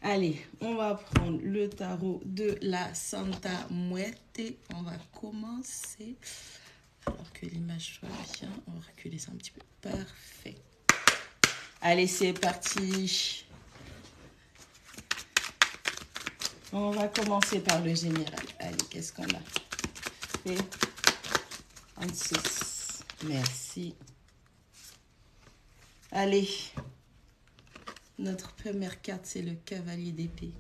Allez, on va prendre le tarot de la Santa Muerte. On va commencer. Alors que l'image soit bien, on va reculer ça un petit peu. Parfait. Allez, c'est parti. On va commencer par le général. Allez, qu'est-ce qu'on a? Et 26. Merci. Allez. Notre première carte, c'est le cavalier d'épée.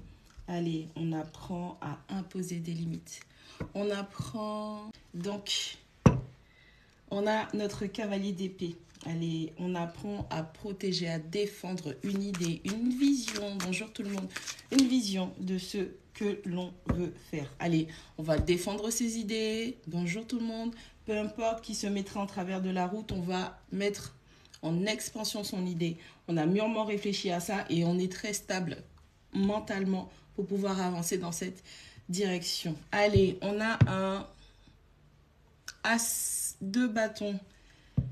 Allez, on apprend à imposer des limites. On apprend... Donc, on a notre cavalier d'épée. Allez, on apprend à protéger, à défendre une idée, une vision. Bonjour tout le monde. Une vision de ce que l'on veut faire. Allez, on va défendre ses idées. Bonjour tout le monde. Peu importe qui se mettra en travers de la route, on va mettre en expansion son idée. On a mûrement réfléchi à ça et on est très stable mentalement pour pouvoir avancer dans cette direction. Allez, on a un as de bâton.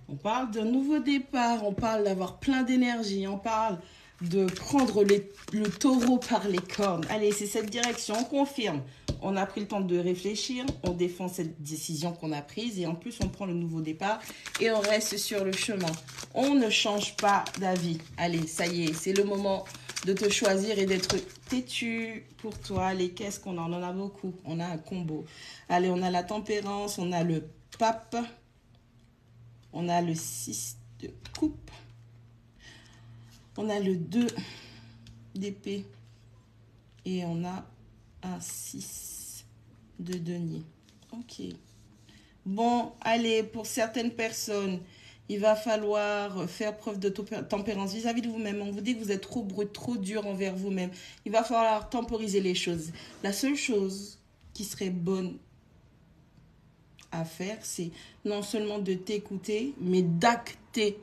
On parle d'un nouveau départ, on parle d'avoir plein d'énergie, on parle de prendre le taureau par les cornes. Allez, c'est cette direction, on confirme. On a pris le temps de réfléchir, on défend cette décision qu'on a prise et en plus on prend le nouveau départ et on reste sur le chemin. On ne change pas d'avis. Allez, ça y est, c'est le moment de te choisir et d'être têtu pour toi. Allez, qu'est-ce qu'on a? On en a beaucoup. On a un combo. Allez, on a la tempérance, on a le pape, on a le 6 de coupe, on a le 2 d'épée et on a un 6 de denier. Ok. Bon, allez, pour certaines personnes, il va falloir faire preuve de tempérance vis-à-vis de vous-même. On vous dit que vous êtes trop brut, trop dur envers vous-même. Il va falloir temporiser les choses. La seule chose qui serait bonne à faire, c'est non seulement de t'écouter, mais d'acter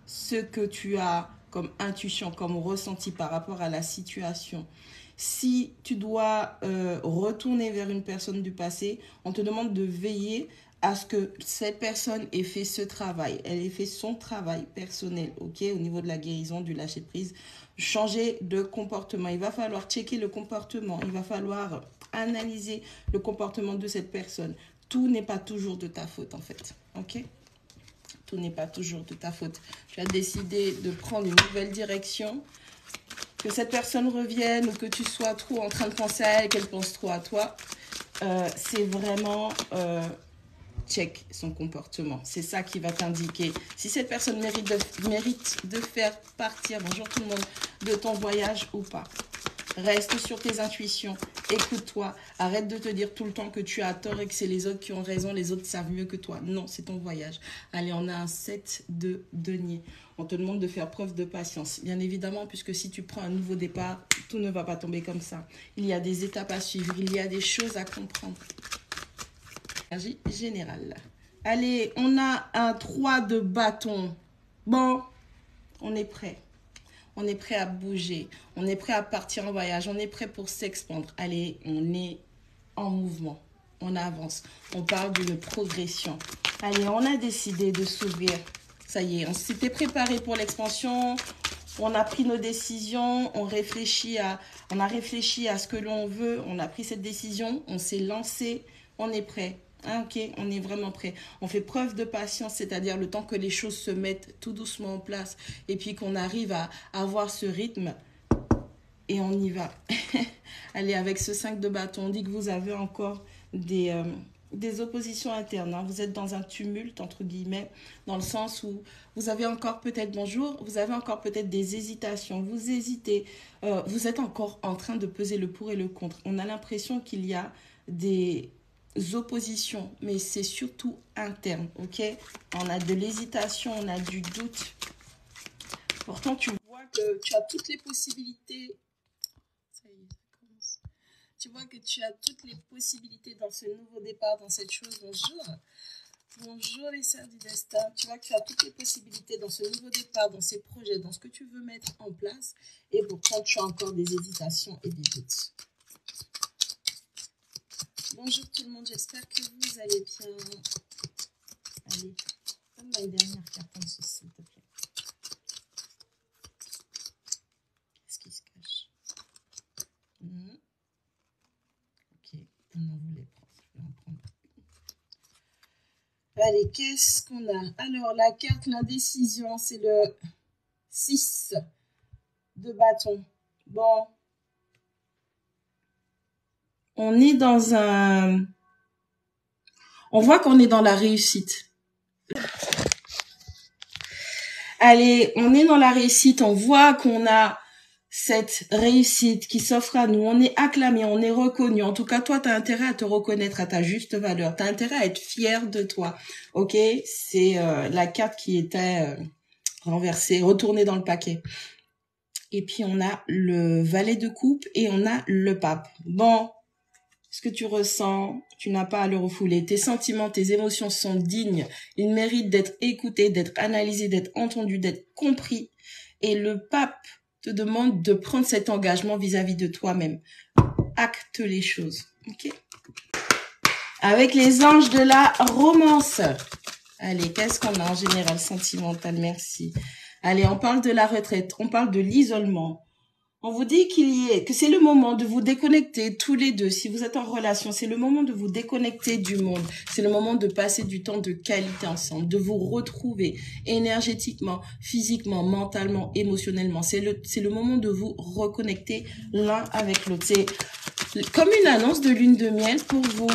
ce que tu as comme intuition, comme ressenti par rapport à la situation. Si tu dois retourner vers une personne du passé, on te demande de veiller à ce que cette personne ait fait ce travail. Elle ait fait son travail personnel, ok, au niveau de la guérison, du lâcher-prise. Changer de comportement. Il va falloir checker le comportement. Il va falloir analyser le comportement de cette personne. Tout n'est pas toujours de ta faute, en fait, ok? Tout n'est pas toujours de ta faute. Tu as décidé de prendre une nouvelle direction. Que cette personne revienne ou que tu sois trop en train de penser à elle, qu'elle pense trop à toi, c'est vraiment check son comportement. C'est ça qui va t'indiquer si cette personne mérite de faire partir, bonjour tout le monde, de ton voyage ou pas. Reste sur tes intuitions, écoute-toi, arrête de te dire tout le temps que tu as tort et que c'est les autres qui ont raison, les autres savent mieux que toi. Non, c'est ton voyage. Allez, on a un 7 de denier. On te demande de faire preuve de patience. Bien évidemment, puisque si tu prends un nouveau départ, tout ne va pas tomber comme ça. Il y a des étapes à suivre, il y a des choses à comprendre. Énergie générale. Allez, on a un 3 de bâton. Bon, on est prêt. On est prêt à bouger. On est prêt à partir en voyage. On est prêt pour s'expandre. Allez, on est en mouvement. On avance. On parle d'une progression. Allez, on a décidé de s'ouvrir. Ça y est, on s'était préparé pour l'expansion. On a pris nos décisions. On a réfléchi à ce que l'on veut. On a pris cette décision. On s'est lancé. On est prêt. Ah, ok, on est vraiment prêt. On fait preuve de patience, c'est-à-dire le temps que les choses se mettent tout doucement en place et puis qu'on arrive à avoir ce rythme et on y va. Allez, avec ce 5 de bâton, on dit que vous avez encore des oppositions internes. Hein. Vous êtes dans un tumulte, entre guillemets, dans le sens où vous avez encore peut-être, bonjour, vous avez encore peut-être des hésitations. Vous hésitez. Vous êtes encore en train de peser le pour et le contre. On a l'impression qu'il y a des oppositions, mais c'est surtout interne, ok? On a de l'hésitation, on a du doute. Pourtant, tu vois que tu as toutes les possibilités. Ça y est, ça commence. Tu vois que tu as toutes les possibilités dans ce nouveau départ, dans cette chose. Bonjour. Bonjour les sœurs du destin. Tu vois que tu as toutes les possibilités dans ce nouveau départ, dans ces projets, dans ce que tu veux mettre en place. Et pourtant, tu as encore des hésitations et des doutes. Bonjour tout le monde, j'espère que vous allez bien. Allez, donne-moi une dernière carte en dessous, s'il te plaît. Qu'est-ce qui se cache? Ok, on en voulait prendre. Je vais en prendre. Allez, qu'est-ce qu'on a? Alors, la carte, l'indécision, c'est le 6 de bâton. Bon. On est dans un... On voit qu'on est dans la réussite. Allez, on est dans la réussite. On voit qu'on a cette réussite qui s'offre à nous. On est acclamé, on est reconnu. En tout cas, toi, tu as intérêt à te reconnaître à ta juste valeur. Tu as intérêt à être fier de toi. Ok? C'est la carte qui était renversée, retournée dans le paquet. Et puis, on a le valet de coupe et on a le pape. Bon, ce que tu ressens, tu n'as pas à le refouler. Tes sentiments, tes émotions sont dignes. Ils méritent d'être écoutés, d'être analysés, d'être entendus, d'être compris. Et le pape te demande de prendre cet engagement vis-à-vis de toi-même. Acte les choses. Ok? Avec les anges de la romance. Allez, qu'est-ce qu'on a en général sentimental? Merci. Allez, on parle de la retraite. On parle de l'isolement. On vous dit que c'est le moment de vous déconnecter tous les deux. Si vous êtes en relation, c'est le moment de vous déconnecter du monde. C'est le moment de passer du temps de qualité ensemble, de vous retrouver énergétiquement, physiquement, mentalement, émotionnellement. C'est le moment de vous reconnecter l'un avec l'autre. C'est comme une annonce de lune de miel pour vous.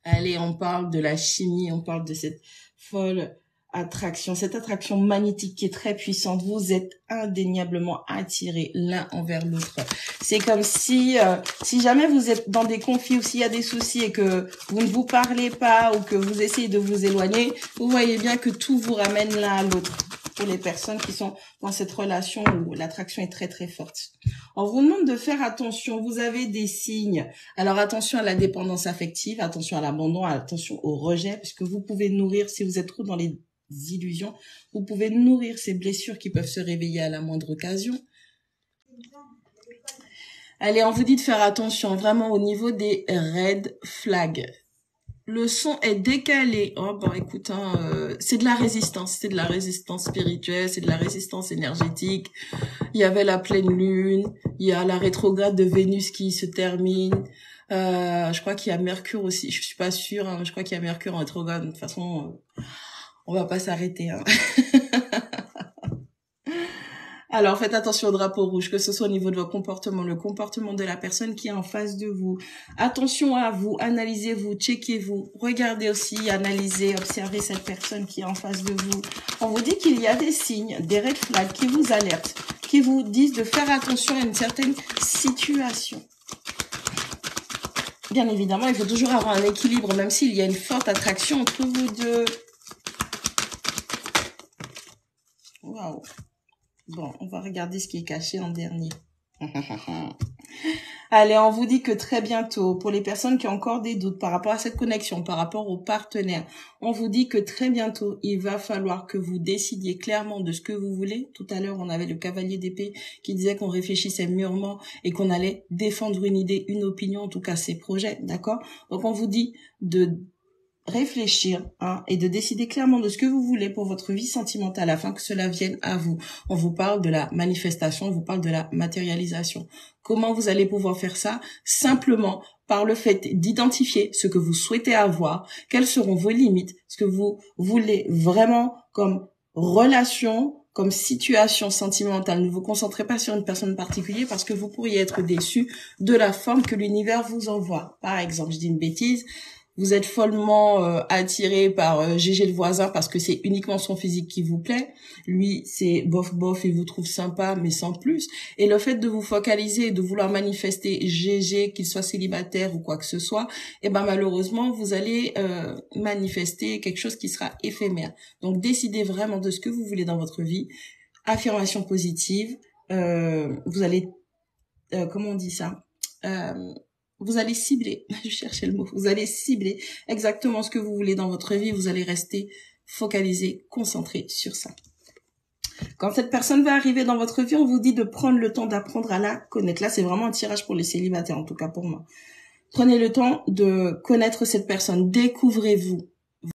Allez, on parle de la chimie, on parle de cette folle attraction, cette attraction magnétique qui est très puissante. Vous êtes indéniablement attirés l'un envers l'autre. C'est comme si jamais vous êtes dans des conflits ou s'il y a des soucis et que vous ne vous parlez pas ou que vous essayez de vous éloigner, vous voyez bien que tout vous ramène l'un à l'autre. Pour les personnes qui sont dans cette relation où l'attraction est très très forte. On vous demande de faire attention, vous avez des signes. Alors attention à la dépendance affective, attention à l'abandon, attention au rejet, puisque vous pouvez nourrir, si vous êtes trop dans les illusions, vous pouvez nourrir ces blessures qui peuvent se réveiller à la moindre occasion. Allez, on vous dit de faire attention vraiment au niveau des red flags. Le son est décalé. Oh, bon, écoute, c'est de la résistance spirituelle, c'est de la résistance énergétique. Il y avait la pleine lune, il y a la rétrograde de Vénus qui se termine. Je crois qu'il y a Mercure aussi. Je suis pas sûre, hein, je crois qu'il y a Mercure en rétrograde. De toute façon, on va pas s'arrêter. Hein. Alors, faites attention au drapeau rouge, que ce soit au niveau de votre comportement, le comportement de la personne qui est en face de vous. Attention à vous, analysez-vous, checkez-vous, regardez aussi, analysez, observez cette personne qui est en face de vous. On vous dit qu'il y a des signes, des red flags qui vous alertent, qui vous disent de faire attention à une certaine situation. Bien évidemment, il faut toujours avoir un équilibre, même s'il y a une forte attraction entre vous deux. Waouh. Bon, on va regarder ce qui est caché en dernier. Allez, on vous dit que très bientôt, pour les personnes qui ont encore des doutes par rapport à cette connexion, par rapport au partenaire, on vous dit que très bientôt, il va falloir que vous décidiez clairement de ce que vous voulez. Tout à l'heure, on avait le cavalier d'épée qui disait qu'on réfléchissait mûrement et qu'on allait défendre une idée, une opinion, en tout cas ses projets, d'accord? Donc, on vous dit de réfléchir et de décider clairement de ce que vous voulez pour votre vie sentimentale afin que cela vienne à vous. On vous parle de la manifestation, on vous parle de la matérialisation. Comment vous allez pouvoir faire ça? Simplement par le fait d'identifier ce que vous souhaitez avoir, quelles seront vos limites, ce que vous voulez vraiment comme relation, comme situation sentimentale. Ne vous concentrez pas sur une personne particulière parce que vous pourriez être déçu de la forme que l'univers vous envoie. Par exemple, je dis une bêtise, vous êtes follement attiré par Gégé le voisin parce que c'est uniquement son physique qui vous plaît. Lui, c'est bof bof, il vous trouve sympa, mais sans plus. Et le fait de vous focaliser, de vouloir manifester Gégé, qu'il soit célibataire ou quoi que ce soit, eh ben malheureusement, vous allez manifester quelque chose qui sera éphémère. Donc, décidez vraiment de ce que vous voulez dans votre vie. Affirmation positive. Vous allez, comment on dit ça vous allez cibler, je cherchais le mot, vous allez cibler exactement ce que vous voulez dans votre vie, vous allez rester focalisé, concentré sur ça. Quand cette personne va arriver dans votre vie, on vous dit de prendre le temps d'apprendre à la connaître. Là, c'est vraiment un tirage pour les célibataires, en tout cas pour moi. Prenez le temps de connaître cette personne, découvrez-vous.